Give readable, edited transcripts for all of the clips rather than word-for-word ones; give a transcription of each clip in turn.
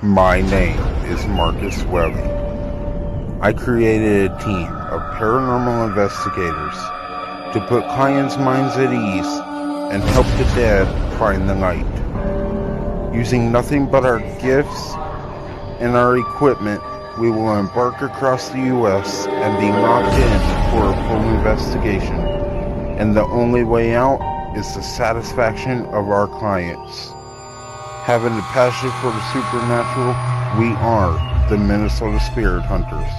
My name is Marcus Welly. I created a team of paranormal investigators to put clients' minds at ease and help the dead find the light. Using nothing but our gifts and our equipment, we will embark across the U.S. and be locked in for a full investigation. And the only way out is the satisfaction of our clients. Having a passion for the supernatural, we are the Minnesota Spirit Hunters.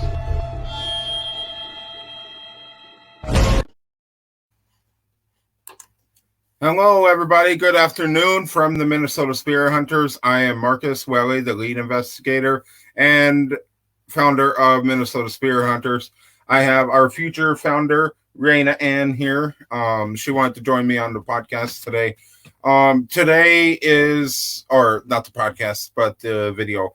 Hello, everybody. Good afternoon from the Minnesota Spirit Hunters. I am Marcus Welly, the lead investigator and founder of Minnesota Spirit Hunters. I have our future founder, Raina Ann, here. She wanted to join me on the podcast today. Today is, or not the podcast, but the video.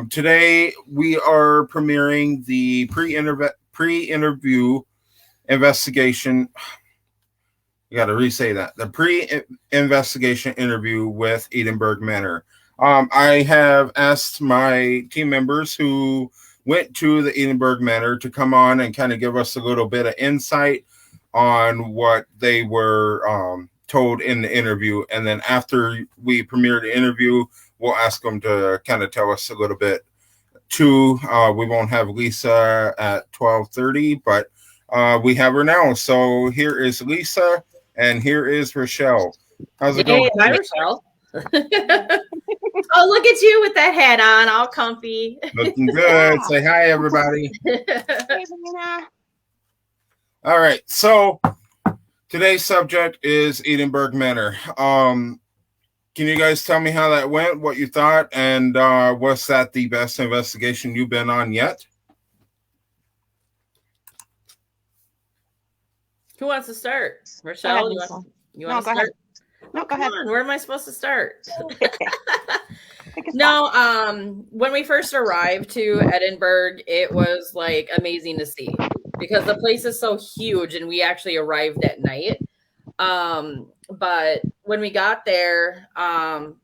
Today we are premiering the pre-interview investigation. You got to re-say that. The pre-investigation interview with Edinburgh Manor. I have asked my team members who went to the Edinburgh Manor to come on and kind of give us a little bit of insight on what they were told in the interview. And then after we premiere the interview, we'll ask them to kind of tell us a little bit too. We won't have Lisa at 12:30, but we have her now. So here is Lisa. And here is Rochelle. How's it going? Hi, Rochelle. Oh, look at you with that hat on, all comfy. Looking good. Yeah. Say hi, everybody. Hey, all right. So today's subject is Edinburgh Manor. Can you guys tell me how that went, what you thought, and was that the best investigation you've been on yet? Who wants to start? Rochelle, you want to start? No, go ahead. Where am I supposed to start? No, when we first arrived to Edinburgh, it was like amazing to see because the place is so huge and we actually arrived at night. But when we got there,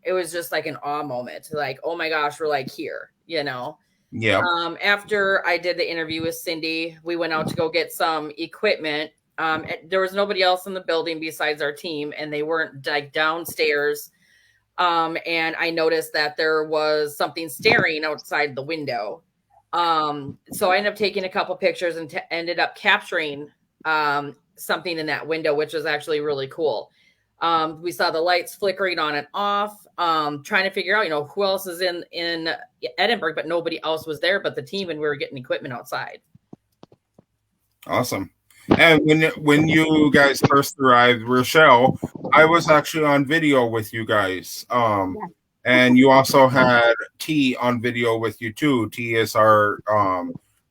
it was just like an awe moment. Like, oh my gosh, we're like here, you know? Yeah. After I did the interview with Cindy, we went out to go get some equipment. There was nobody else in the building besides our team, and they weren't like downstairs. And I noticed that there was something staring outside the window. So I ended up taking a couple pictures and ended up capturing something in that window, which was actually really cool. We saw the lights flickering on and off, trying to figure out, who else is in Edinburgh, but nobody else was there but the team, and we were getting equipment outside. Awesome. And when you guys first arrived, Rochelle, I was actually on video with you guys. And you also had T on video with you too. T is our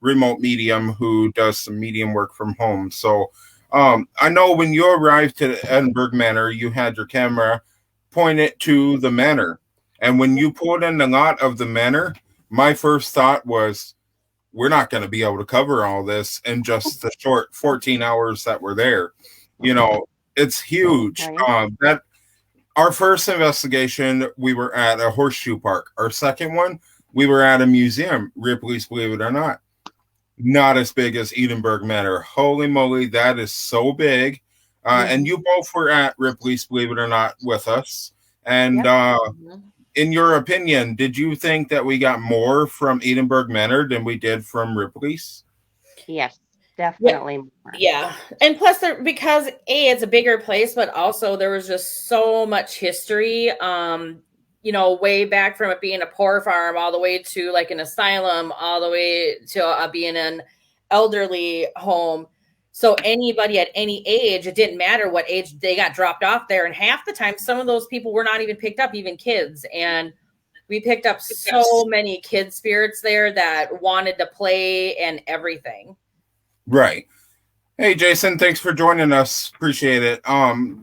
remote medium who does some medium work from home. So I know when you arrived to the Edinburgh Manor, you had your camera pointed to the manor. And when you pulled in the lot of the manor, my first thought was, we're not going to be able to cover all this in just the short 14 hours that we're there. It's huge. That our first investigation, we were at a horseshoe park. Our second one, we were at a museum, Ripley's, believe it or not. Not as big as Edinburgh Manor. Holy moly, that is so big. And you both were at Ripley's, believe it or not, with us. And in your opinion, did you think that we got more from Edinburgh Manor than we did from Ripley's? Yes, definitely more. Yeah. And plus, because it's a bigger place, but also there was just so much history, way back from it being a poor farm all the way to like an asylum, all the way to being an elderly home. So anybody at any age, it didn't matter what age they got dropped off there. And half the time, some of those people were not even picked up, even kids. And we picked up so many kid spirits there that wanted to play and everything. Right. Hey, Jason, thanks for joining us. Appreciate it.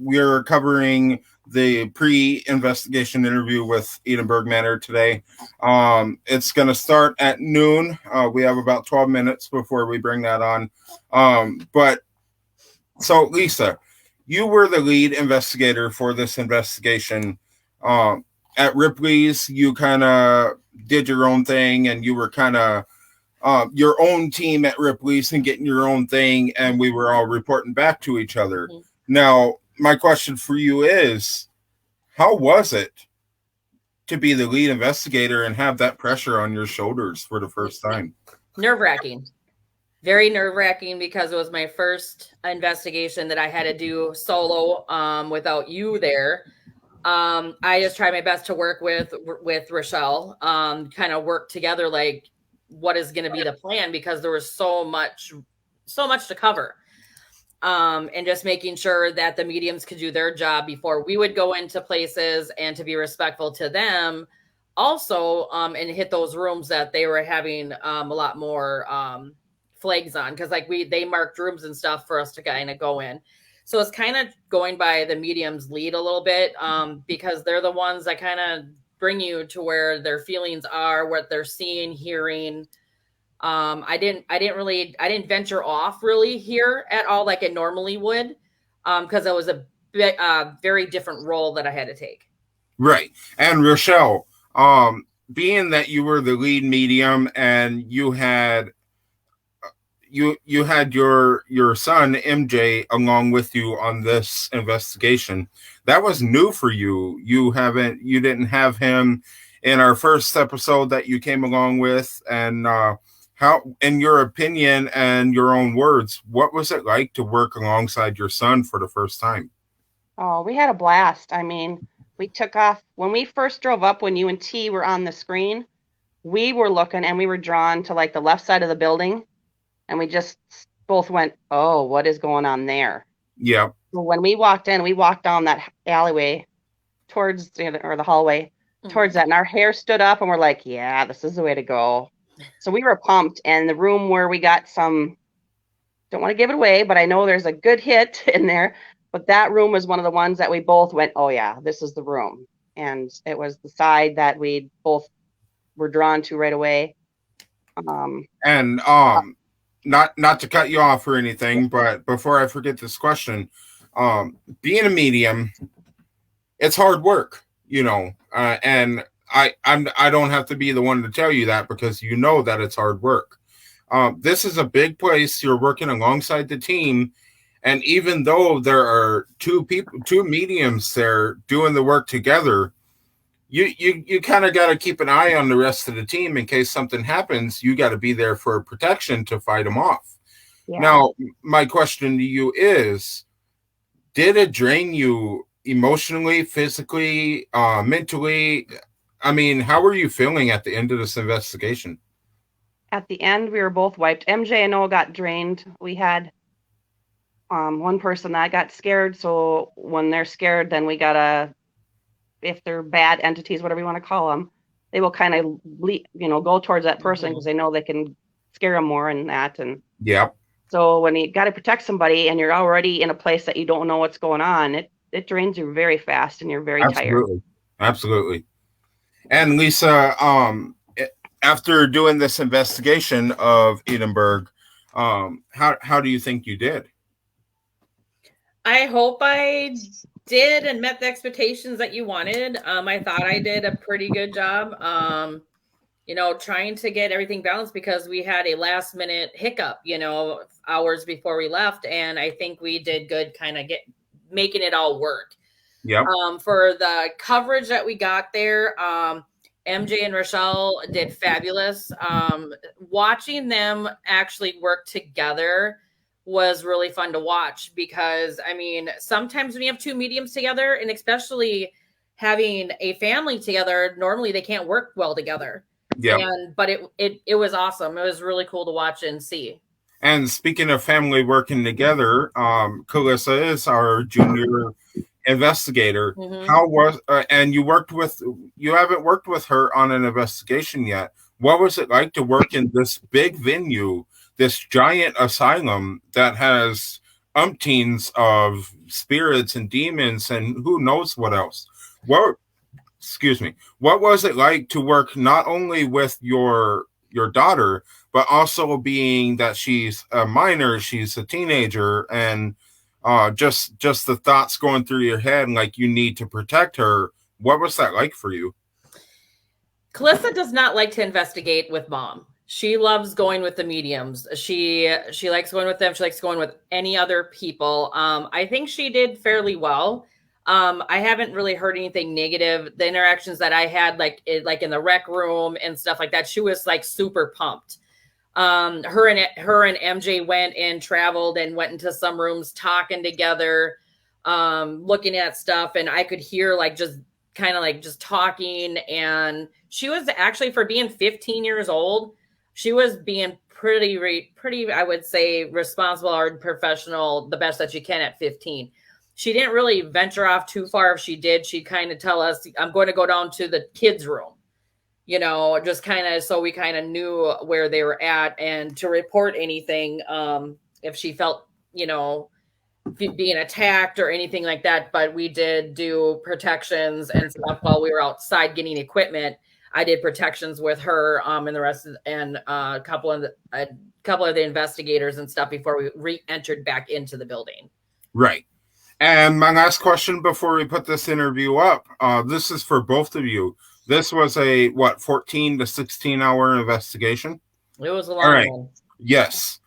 We're covering the pre-investigation interview with Edinburgh Manor today. It's going to start at noon. We have about 12 minutes before we bring that on. But so, Lisa, you were the lead investigator for this investigation. At Ripley's, you kind of did your own thing, and you were kind of your own team at Ripley's and getting your own thing, and we were all reporting back to each other. Mhm. Now, my question for you is, how was it to be the lead investigator and have that pressure on your shoulders for the first time? Nerve-wracking. Very nerve-wracking because it was my first investigation that I had to do solo without you there. I just tried my best to work with Rochelle, kind of work together, like what is going to be the plan, because there was so much to cover. And just making sure that the mediums could do their job before we would go into places, and to be respectful to them also, and hit those rooms that they were having a lot more flags on, because like they marked rooms and stuff for us to kind of go in. So it's kind of going by the medium's lead a little bit, because they're the ones that kind of bring you to where their feelings are, what they're seeing, hearing. I didn't venture off really here at all like it normally would, because it was a very different role that I had to take. Right. And Rochelle, being that you were the lead medium and you had your son MJ along with you on this investigation, that was new for you. You didn't have him in our first episode that you came along with. And how, in your opinion and your own words, what was it like to work alongside your son for the first time? Oh, we had a blast. I mean, we took off when we first drove up, when you and T were on the screen. We were looking and we were drawn to like the left side of the building, and we just both went, "Oh, what is going on there?" Yeah. So when we walked down that alleyway towards or the hallway towards that, and our hair stood up, and we're like, "Yeah, this is the way to go." So we were pumped. And the room where we got some, don't want to give it away, but I know there's a good hit in there. But that room was one of the ones that we both went, "Oh yeah, this is the room." And it was the side that we both were drawn to right away. And not to cut you off or anything, but before I forget this question, being a medium, it's hard work, and I don't have to be the one to tell you that, because you know that it's hard work. This is a big place. You're working alongside the team. And even though there are two mediums there doing the work together, you kind of got to keep an eye on the rest of the team in case something happens. You got to be there for protection to fight them off. Yeah. Now, my question to you is, did it drain you emotionally, physically, mentally? I mean, how were you feeling at the end of this investigation? At the end, we were both wiped. MJ and O got drained. We had one person that got scared. So when they're scared, then we gotta, if they're bad entities, whatever you want to call them, they will kind of go towards that person because they know they can scare them more and that. And yeah. So when you got to protect somebody and you're already in a place that you don't know what's going on, it drains you very fast and you're very tired. Absolutely. And Lisa, after doing this investigation of Edinburgh, how do you think you did? I hope I did and met the expectations that you wanted. I thought I did a pretty good job, trying to get everything balanced, because we had a last minute hiccup, hours before we left. And I think we did good kind of making it all work. Yeah. For the coverage that we got there, MJ and Rochelle did fabulous. Watching them actually work together was really fun to watch, because I mean, sometimes when you have two mediums together, and especially having a family together, normally they can't work well together. Yeah. But it was awesome. It was really cool to watch and see. And speaking of family working together, Calissa is our junior investigator. Mm-hmm. How was and you haven't worked with her on an investigation yet. What was it like to work in this big venue, this giant asylum that has umpteens of spirits and demons and who knows what else? What was it like to work not only with your daughter, but also being that she's a minor, she's a teenager, and just the thoughts going through your head, like you need to protect her? What was that like for you? Calissa does not like to investigate with mom. She loves going with the mediums. She likes going with them. She likes going with any other people. I think she did fairly well. I haven't really heard anything negative. The interactions that I had, like in the rec room and stuff like that, she was like super pumped. Her and MJ went and traveled and went into some rooms talking together, looking at stuff, and I could hear like just kind of like just talking. And she was actually, for being 15 years old, she was being pretty, I would say, responsible or professional, the best that you can at 15. She didn't really venture off too far. If she did, she'd kind of tell us, I'm going to go down to the kids' room, just kind of, so we kind of knew where they were at, and to report anything if she felt, being attacked or anything like that. But we did do protections and stuff while we were outside getting equipment. I did protections with her and the rest of, and a couple of the investigators and stuff before we re-entered back into the building. Right. And my last question before we put this interview up, this is for both of you. This was a 14 to 16 hour investigation? It was a long one. Yes.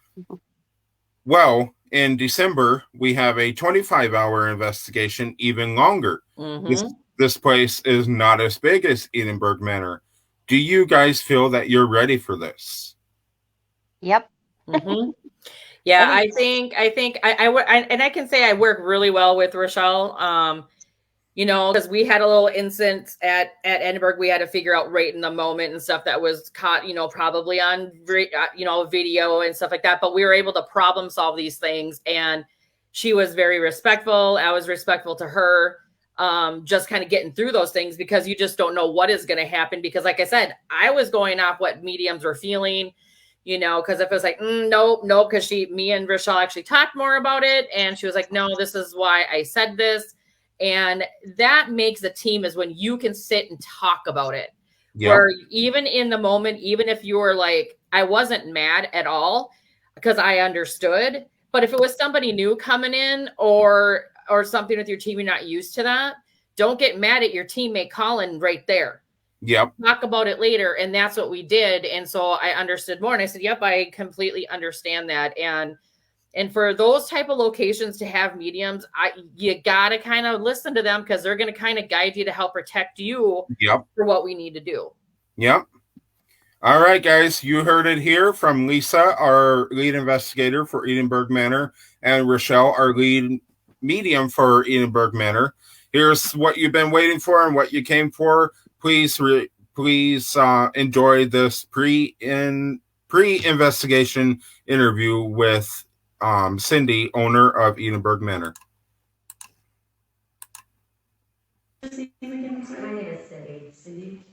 Well, in December, we have a 25-hour investigation, even longer. Mm-hmm. This place is not as big as Edinburgh Manor. Do you guys feel that you're ready for this? Yep. Mm-hmm. Yeah, I think and I can say I work really well with Rochelle. Because we had a little incident at Edinburgh. We had to figure out right in the moment and stuff that was caught, probably on, video and stuff like that. But we were able to problem solve these things. And she was very respectful. I was respectful to her, just kind of getting through those things, because you just don't know what is going to happen. Because like I said, I was going off what mediums were feeling, because if it was like, no, because me and Rochelle actually talked more about it. And she was like, no, this is why I said this. And that makes a team, is when you can sit and talk about it. Yep. Where even in the moment, even if you were like, I wasn't mad at all because I understood. But if it was somebody new coming in or something with your team, you're not used to that, don't get mad at your teammate calling right there. Yep. Talk about it later. And that's what we did. And so I understood more. And I said, yep, I completely understand that. And for those type of locations to have mediums, you got to kind of listen to them, because they're going to kind of guide you to help protect you. Yep. For what we need to do. Yep. All right, guys, you heard it here from Lisa, our lead investigator for Edinburgh Manor, and Rochelle, our lead medium for Edinburgh Manor. Here's what you've been waiting for and what you came for. Please enjoy this pre-investigation interview with Cindy, owner of Edinburgh Manor. My name is Cindy.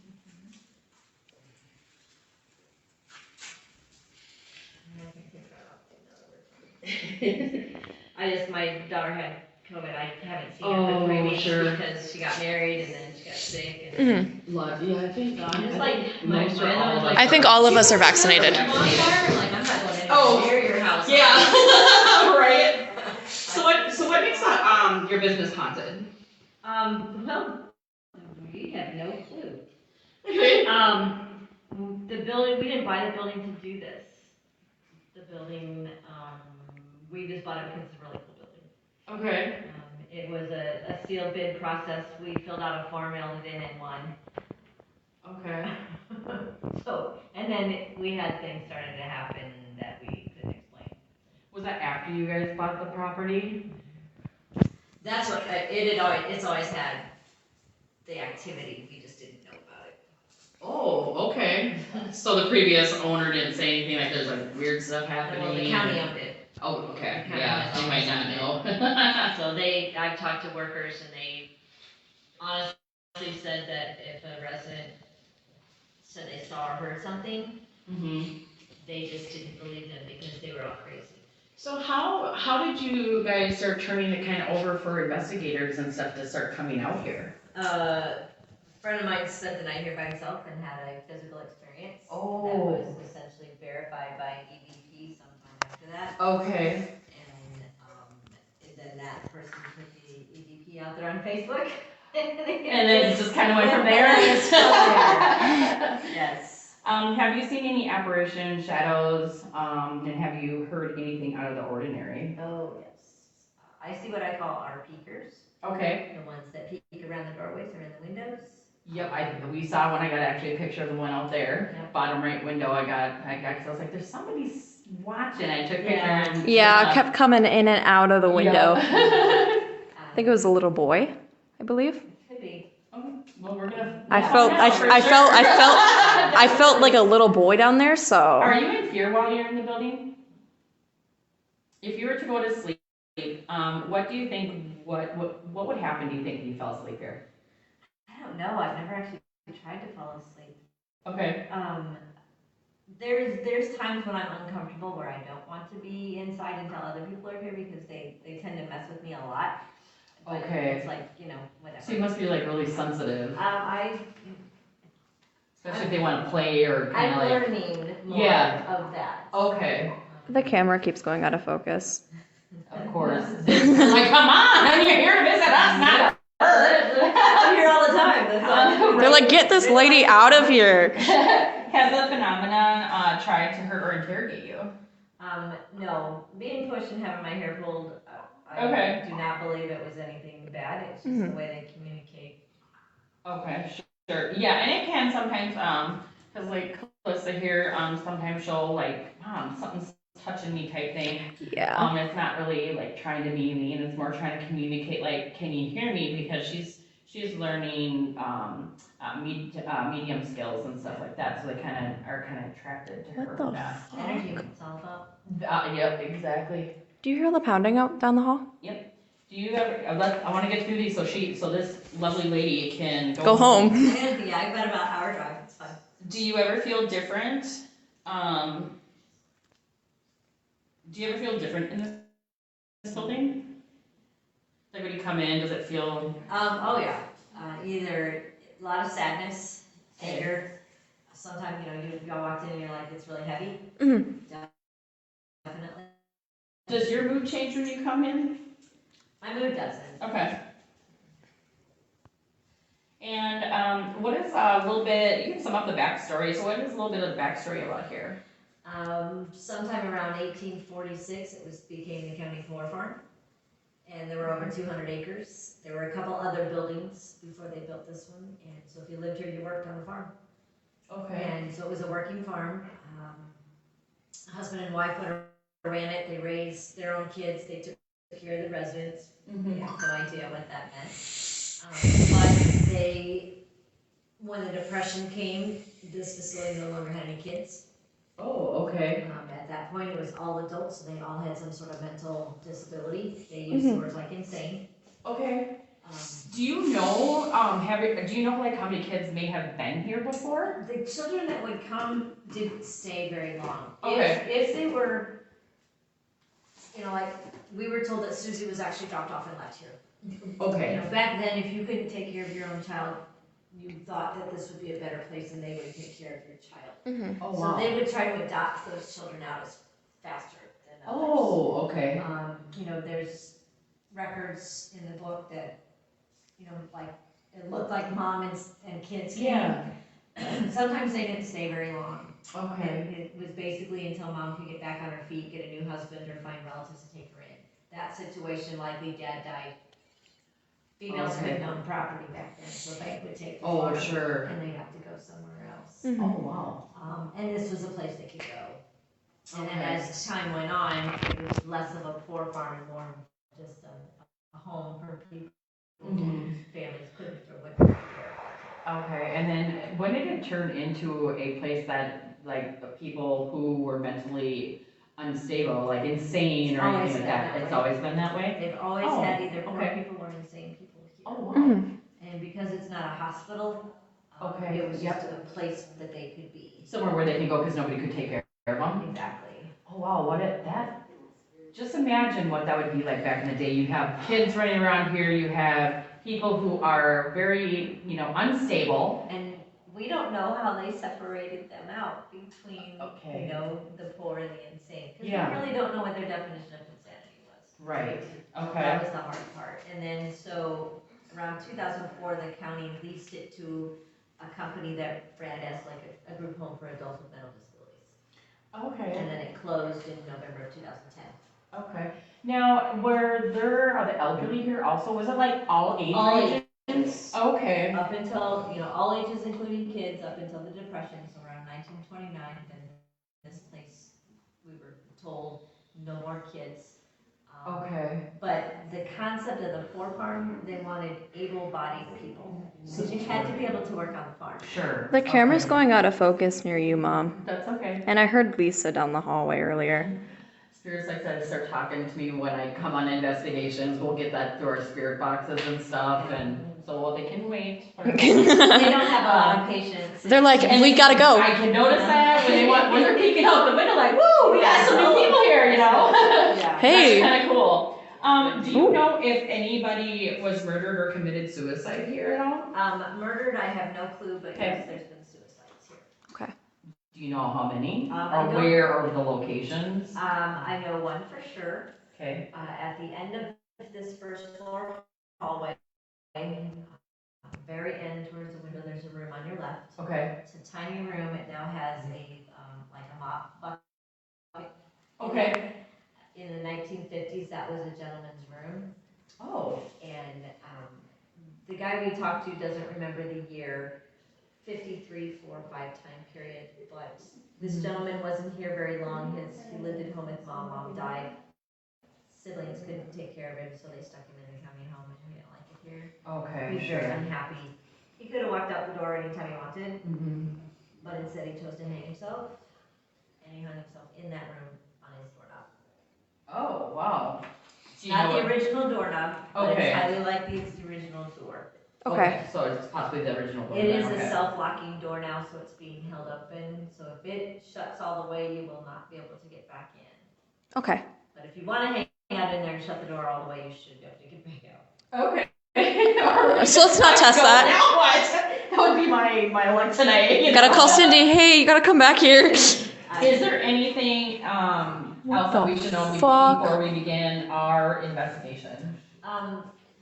My daughter had COVID. I haven't seen her for 3 weeks because she got married and then she got sick. And Yeah, I think. I think all of us are vaccinated. I'm not going near your house. Yeah. Right. So what makes that your business haunted? Well, we have no clue. Okay. The building, we didn't buy the building to do this. The building, we just bought it because it's a really cool building. Okay. It was a sealed bid process. We filled out a form, mailed it in, and won. Okay. And then we had things started to happen that we couldn't explain. Was that after you guys bought the property? That's what it's always had the activity. We just didn't know about it. Oh, okay. So the previous owner didn't say anything, like there's like weird stuff happening? Well, the county owned it. Oh, okay. The Yeah, they might not know. So I've talked to workers, and they honestly said that if a resident said they saw or heard something, they just didn't believe them because they were all crazy. So how did you guys start turning it kind of over for investigators and stuff to start coming out here? A friend of mine spent the night here by himself and had a physical experience. Oh. That was essentially verified by an EVP sometime after that. Okay. And then that person put the EVP out there on Facebook. And then it just kind of went from there. Yes. Have you seen any apparitions, shadows, and have you heard anything out of the ordinary? Oh, yes. I see what I call our peekers. Okay. The ones that peek around the doorways or in the windows. Yep, we saw when I got actually a picture of the one out there, Yep. bottom right window. I got, cause I was like, there's somebody watching. I took a picture. Yeah. And Yeah, it kept coming in and out of the window. Yep. I think it was a little boy, I believe. Could be. Well, we're gonna. I felt like a little boy down there, so. Are you in fear while you're in the building? If you were to go to sleep, what do you think? What would happen? Do you think if you fell asleep here? I don't know. I've never actually tried to fall asleep. Okay. There's times when I'm uncomfortable where I don't want to be inside until other people are here because they tend to mess with me a lot. But Okay. it's like, whatever. So you must be like really sensitive. Especially if they want to play or kind I'm of like. learning more of that. Okay. The camera keeps going out of focus. Of course. Like, come on, you're here to visit us, not her. I'm here all the time. That's all. They're like, get this lady out of here. Has the phenomenon tried to hurt or interrogate you? No. Being pushed and having my hair pulled, Okay. I do not believe it was anything bad. It's just the way they communicate. Okay, sure. Yeah, and it can sometimes, cause like Calissa here, sometimes she'll like, something's touching me type thing. Yeah. It's not really like trying to be mean, it's more trying to communicate like, can you hear me? Because she's learning, medium skills and stuff like that, so they are attracted to her. What the with that. Energy, it's all about. Yep, exactly. Do you hear the pounding out down the hall? Yep. Do you ever, I wanna get through these so this lovely lady can Go home. Yeah, I've got about an hour drive, it's fine. Do you ever feel different? Do you ever feel different in this building? Like when you come in, does it feel? Oh yeah, either a lot of sadness, anger. Sometimes, you walked in and you're like, it's really heavy. Mhm. Definitely. Does your mood change when you come in? My mood doesn't. Okay. And what is a little bit, you can sum up the backstory, so what is a little bit of the backstory about here? Sometime around 1846, it became the county flower farm. And there were over 200 acres. There were a couple other buildings before they built this one. And so if you lived here, you worked on the farm. Okay. And so it was a working farm. Husband and wife ran it. They raised their own kids. They took care of the residents. Mm-hmm. They have no idea what that meant. But when the Depression came, this facility no longer had any kids. Oh, okay. At that point, it was all adults, so they all had some sort of mental disability. They used words like insane. Okay. Do you know, do you know like how many kids may have been here before? The children that would come didn't stay very long. Okay. If they were, like, we were told that Susie was actually dropped off and left here. Okay. Back then, if you couldn't take care of your own child, you thought that this would be a better place and they would take care of your child. Mm-hmm. Oh, So wow. they would try to adopt those children out as faster than others. Oh, okay. There's records in the book that, like, it looked like mom and kids came. Yeah. Sometimes they didn't stay very long. Okay. It was basically until mom could get back on her feet, get a new husband, or find relatives to take her in. That situation, likely dad died. Females couldn't own property back then, so they would take the farm. Sure. And they'd have to go somewhere else. Mm-hmm. Oh, wow. And this was a place they could go. And then Okay. as time went on, it was less of a poor farm and more just a home for people whose families couldn't or wouldn't take care of. Okay, and then when did it turn into a place that, like, the people who were mentally unstable, like insane or anything like that? It's always been that way? They've always Oh, had either poor okay. people or insane people here. Oh, wow. Mm-hmm. And because it's not a hospital, Okay, it was yep. just a place that they could be. Somewhere where they can go because nobody could take care of them? Exactly. Oh, wow, just imagine what that would be like back in the day. You have kids running around here, you have people who are very, unstable. And we don't know how they separated them out between, Okay. the poor and the insane. Because Yeah. we really don't know what their definition of insanity was. Right, That okay. was the hard part. And then so around 2004, the county leased it to a company that ran as like a group home for adults with mental disabilities. Okay. And then it closed in November of 2010. Okay. Now, are the elderly here also? Was it like all age ranges? Okay. Up until, all ages including kids, up until the Depression, so around 1929, then this place, we were told, no more kids. Okay. But the concept of the poor farm, they wanted able-bodied people. So you had to be able to work on the farm. Sure. The camera's Okay. going out of focus near you, Mom. That's okay. And I heard Lisa down the hallway earlier. Spirits like that start talking to me when I come on investigations. We'll get that through our spirit boxes and stuff, and so they can wait. They don't have a lot of patience. They're like, we gotta go. I can notice that when they're peeking out the window, like, woo, we got some new people here, Yeah. Hey. That's kind of cool. Do you know if anybody was murdered or committed suicide here at all? Murdered, I have no clue, but Okay. yes, there's been suicides here. Okay. Do you know how many? I Or don't- where or the locations? I know one for sure. Okay. At the end of this first floor hallway, very end towards the window, there's a room on your left. Okay. It's a tiny room. It now has like a mop bucket. Okay. In the 1950s, that was a gentleman's room. Oh. And the guy we talked to doesn't remember the year, 53, 4, 5 time period, but this gentleman wasn't here very long. He lived at home with mom. Mom died. Siblings couldn't take care of him, so they stuck him in the county home, and he didn't like it here. Okay. He was very unhappy. He could have walked out the door anytime he wanted, but instead he chose to hang himself, and he hung himself in that room on his doorknob. Oh, wow. Not the original doorknob, but Okay. it's highly likely it's the original door. Okay. So it's possibly the original door. It is then, a okay. self-locking door now, so it's being held open. So if it shuts all the way, you will not be able to get back in. Okay. But if you want to hang out in there and shut the door all the way, you should be able to get back out. Okay. All right. So let's not test that. Now what? That would be my luck today. You gotta call Cindy. Hey, you gotta come back here. Is there anything else that we should know fuck? before we begin our investigation?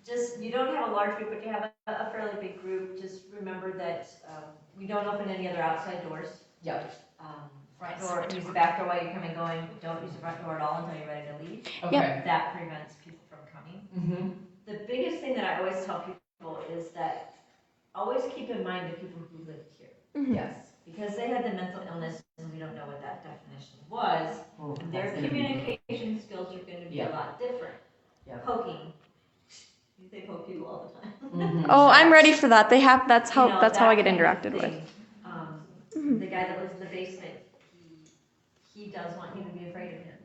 Just, you don't have a large group, but you have a fairly big group. Just remember that we don't open any other outside doors. Yep. Front door, use the back door while you're coming and going. Don't use the front door at all until you're ready to leave. Okay. That prevents people from coming. Mm-hmm. The biggest thing that I always tell people is that always keep in mind the people who lived here. Yes. Because they had the mental illness and we don't know what that definition was. Oh, Their communication skills are going to be a lot different. Yep. Poking. They poke people all the time. Mm-hmm. Oh, I'm ready for that. That's how You know, that's how I get that kind of interacted with. thing. The guy that lives in the basement, he does want you to be afraid of him.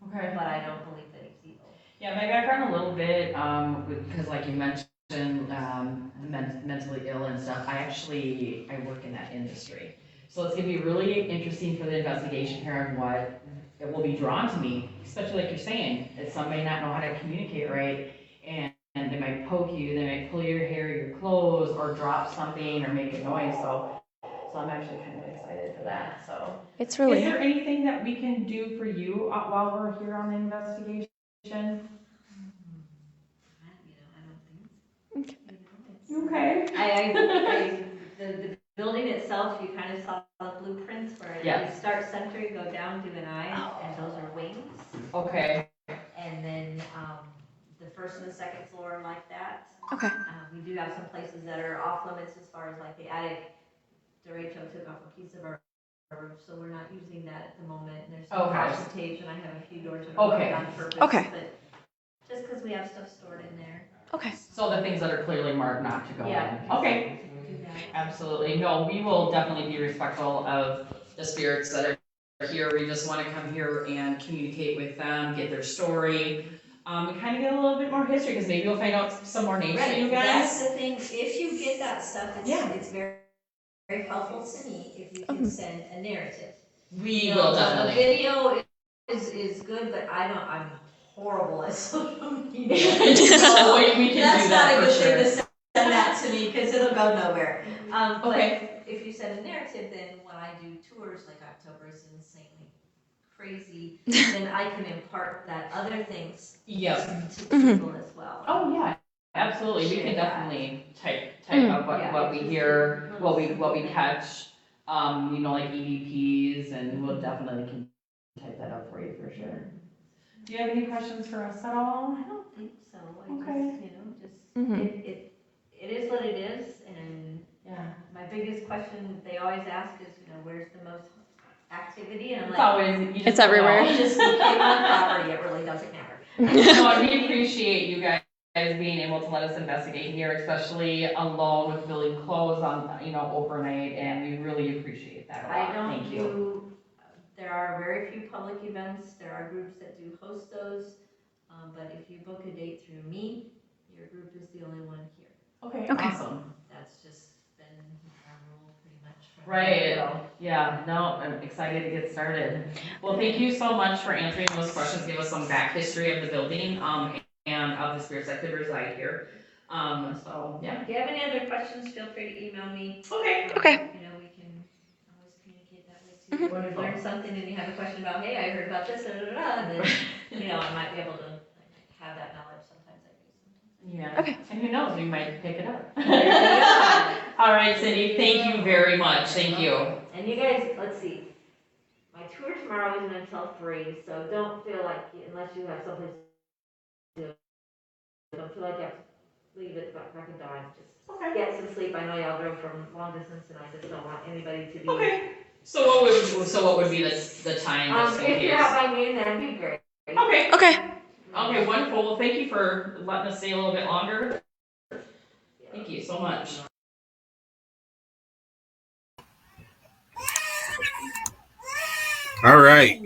Okay. But I don't believe that he's evil. Yeah, my background a little bit, because like you mentioned, mentally ill and stuff. I work in that industry. So it's gonna be really interesting for the investigation here on what it will be drawn to me, especially like you're saying, that some may not know how to communicate right, and they might poke you, they might pull your hair, your clothes, or drop something, or make a noise. So I'm actually kind of excited for that. So It's really. is there anything that we can do for you while we're here on the investigation? I don't think so. Okay. The building itself, you kind of saw the blueprints where Yes. you start center, go down, do an eye, and those are wings. Okay. And then the first and the second floor are like that. Okay. We do have some places that are off limits as far as like the attic. Derecho took off a piece of our roof, so we're not using that at the moment. And there's some caution tapes, and I have a few doors that are open on purpose. Okay. But just because we have stuff stored in there. Okay. So the things that are clearly marked not to go Yeah. in. Okay. Do that. Absolutely. No, we will definitely be respectful of the spirits that are here. We just want to come here and communicate with them, get their story, and kind of get a little bit more history, because maybe we'll find out some more names for you That's guys. the thing. If you get that stuff, it's very, very helpful to me if you can send a narrative. We will A definitely. video is good, but I'm horrible at social media. So we can That's do not that a for good thing sure. to send that to me because it'll go nowhere. Okay. But if you send a narrative, then when I do tours, like October is insanely crazy, then I can impart that other things Yep. to people as well. Oh, yeah. absolutely. We can definitely type up what we hear, what we catch. Like EVPs, and we'll definitely can type that up for you for sure. Do you have any questions for us at all? I don't think so. Okay. It is what it is, and Yeah. my biggest question they always ask is, where's the most activity? And I'm It's like, always, you just It's don't everywhere. know. you just came on property, it really doesn't matter. No, and we appreciate you guys being able to let us investigate here, especially alone with building clothes on, overnight, and we really appreciate that a lot. I don't Thank you. do, there are very few public events, there are groups that do host those, but if you book a date through me, your group is the only one here. Okay, Okay. awesome. That's just been our rule pretty much from Right. the get-go. Yeah, no, I'm excited to get started. Well, thank you so much for answering those questions. Give us some back history of the building, and of the spirits that could reside here. So yeah. If you have any other questions, feel free to email me. Okay. Okay. We can always communicate that way too. When you learn something and you have a question about, hey, I heard about this, then, I might be able to have that knowledge. Sometimes I do. Yeah. Okay. And who knows, we might pick it up. Yeah. All right, Cindy, thank you very much. Thank you. And you guys, let's see. My tour tomorrow isn't until 3, so don't feel like, unless you have someplace to do, don't feel like you have to leave at the crack of dawn. Just get some sleep. I know y'all drove from long distance, and I just don't want anybody to be. Okay. So what would be the time? Just in if you're case? out by noon, that'd be great. Okay. Okay. Okay, wonderful. Well, thank you for letting us stay a little bit longer. Thank you so much. All right.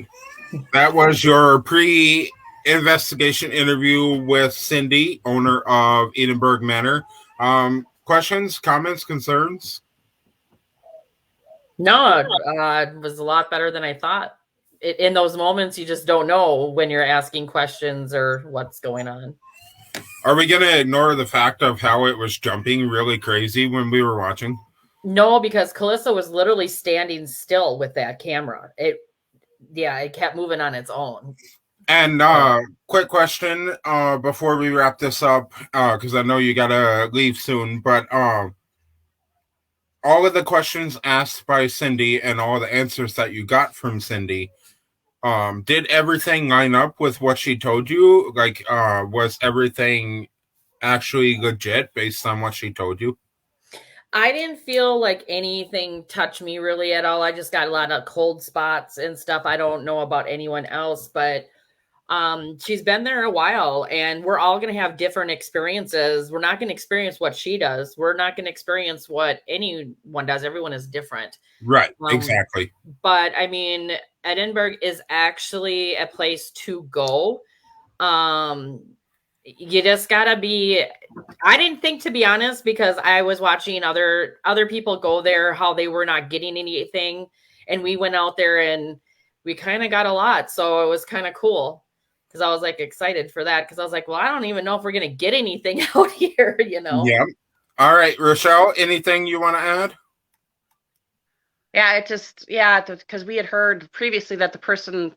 That was your pre-investigation interview with Cindy, owner of Edinburgh Manor. Questions, comments, concerns? No, it was a lot better than I thought. In those moments, you just don't know when you're asking questions or what's going on. Are we going to ignore the fact of how it was jumping really crazy when we were watching? No, because Calissa was literally standing still with that camera. It kept moving on its own. And quick question before we wrap this up, because I know you got to leave soon, but all of the questions asked by Cindy and all the answers that you got from Cindy, did everything line up with what she told you? Like, was everything actually legit based on what she told you? I didn't feel like anything touched me really at all. I just got a lot of cold spots and stuff. I don't know about anyone else, but she's been there a while, and we're all going to have different experiences. We're not going to experience what she does. We're not going to experience what anyone does. Everyone is different. Right, exactly. But I mean, Edinburgh is actually a place to go. You just gotta be. I didn't think, to be honest, because I was watching other people go there, how they were not getting anything, and we went out there and we kind of got a lot. So it was kind of cool because I was like excited for that, because I was like, well, I don't even know if we're gonna get anything out here, Yeah. All right, Rochelle, anything you want to add? Yeah, because we had heard previously that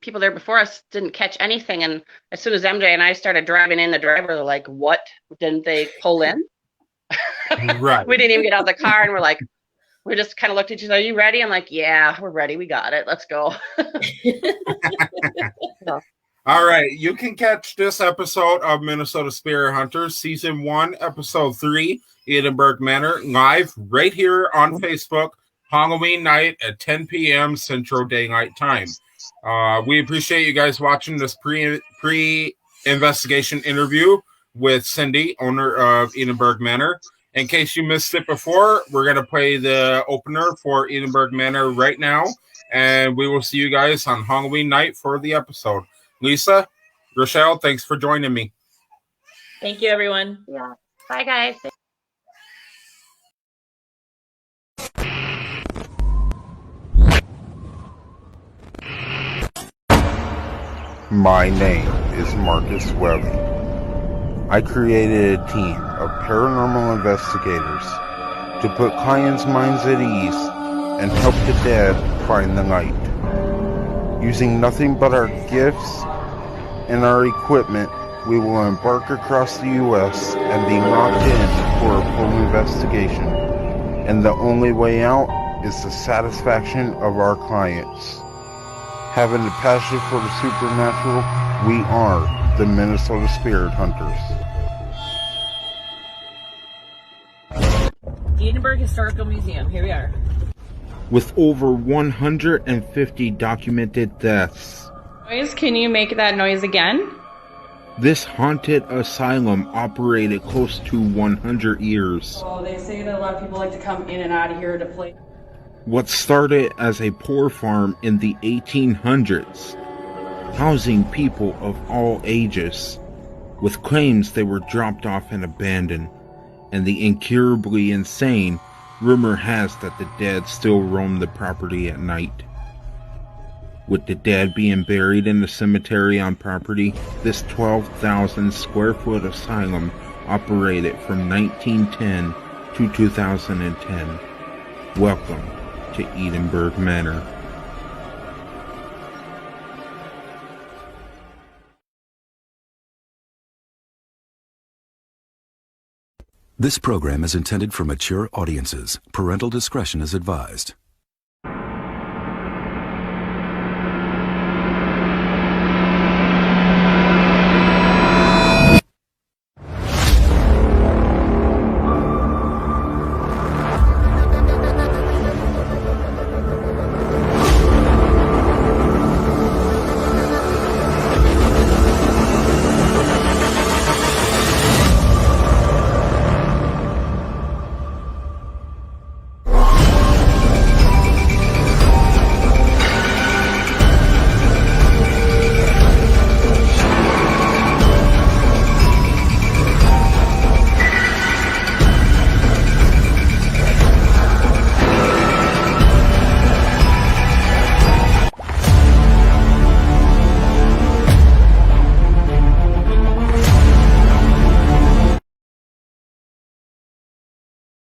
people there before us didn't catch anything. And as soon as MJ and I started driving in, the driver was like, what? Didn't they pull in? Right. We didn't even get out of the car, and we just kind of looked at each other. Are you ready? I'm like, yeah, we're ready. We got it. Let's go. All right. You can catch this episode of Minnesota Spirit Hunters, Season 1, Episode 3, Edinburgh Manor, live right here on Facebook, Halloween night at 10 p.m. Central Daylight Time. We appreciate you guys watching this pre-investigation interview with Cindy, owner of Edinburgh Manor. In case you missed it before, we're going to play the opener for Edinburgh Manor right now, and we will see you guys on Halloween night for the episode. Lisa, Rochelle, thanks for joining me. Thank you, everyone. Yeah. Bye, guys. My name is Marcus Welly. I created a team of paranormal investigators to put clients' minds at ease and help the dead find the light. Using nothing but our gifts and our equipment we will embark across the U.S. and be locked in for a full investigation. And the only way out is the satisfaction of our clients. Having a passion for the supernatural, we are the Minnesota Spirit Hunters. Edinburgh Historical Museum. Here we are. With over 150 documented deaths, Noise, can you make that noise again? this haunted asylum operated close to 100 years. So they say that a lot of people like to come in and out of here to play. What started as a poor farm in the 1800s, housing people of all ages, with claims they were dropped off and abandoned, and the incurably insane, rumor has that the dead still roam the property at night. With the dead being buried in the cemetery on property, this 12,000 square foot asylum operated from 1910 to 2010. Welcome to Edinburgh Manor. This program is intended for mature audiences. Parental discretion is advised.